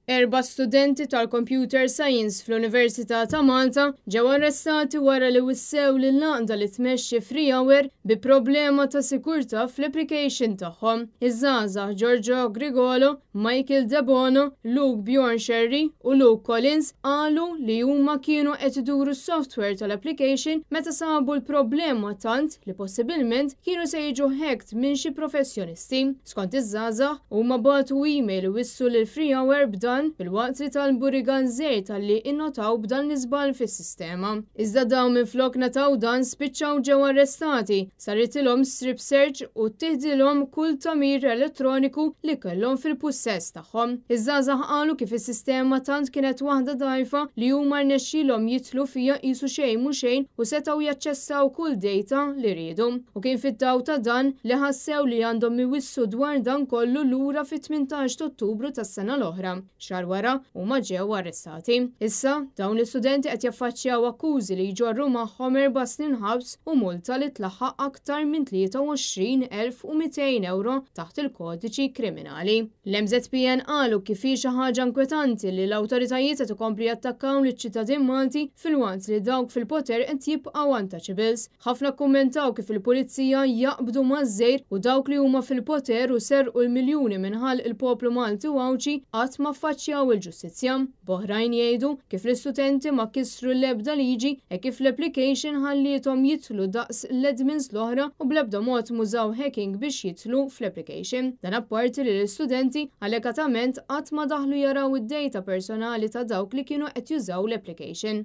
4 studenti tal-Computer Science fl-Università ta' Malta ġew arrestati wara li wissew lil naqda li tmexxi FreeHour bi problema ta' sikurtà fl-application tagħhom. Iż-żgħażagħ Giorgio Grigolo, Michael De Bono, Luke Bjorn Sherry u Luke Collins qalu li huma kienu qed iduru s-software tal-application meta sabu l-problema tant li possibilment kienu se jiġu hacked minn xi professjonisti. Skont iż-żgħażagħ huma bagħtu email u wissu lil FreeHour bil-waqt li talbu rigal żgħir talli innotaw b'dan l-iżball fis-sistema. Iżda dawn minflok nataw dan spiċċaw ġew arrestati, saritilhom strip search u tieħdilhom kull tamir elettroniku li kellhom fil-pussess tagħhom. Iż-żgħażagħ qalu kif is-sistema tant kienet waħda dgħajfa li huma rnexxielhom jidħlu fiha qisu xejn mhu xejn u setgħu jaċċessaw kull data li riedu. U kien fit-taw ta' dan li ħassew li għandhom iwissu dwar dan kollu lura fit-18 Ottubru tas-sena l-oħra. Xahar wara huma ġew arrestati. Issa dawn l-istudenti qed jaffaċċjaw akkużi li jġorru magħhom 4 snin ħabs u multa li tlaħħaq aktar minn 23,200 euro taħt il-kodiċi kriminali. L-MZPN qalu kif hi xi ħaġa inkwetanti li l-awtoritajiet qed ikompli jattakkaw liċ-ċittadin Malti filwaqt li dawk fil-poter qed jibqgħu untouchables. Ħafna kkummentaw kif il-pulizija jaqbdu maż-żgħir u dawk li huma fil-poter u serqu l-miljuni minħall il-poplu Malti u Awċi qatt ma faċċjaw il-ġustizzja. Boħrajn jgħidu kif l-istudenti ma kisru l-ebda liġi e kif l-application ħalliethom jidħlu daqs l-admins l-oħra u bl-ebda mod mużaw hacking biex jidħlu fl-application. Dan apparti li l-istudenti għalekatament qatt ma daħlu jaraw id-data personali ta' dawk li kienu qed jużaw l-application.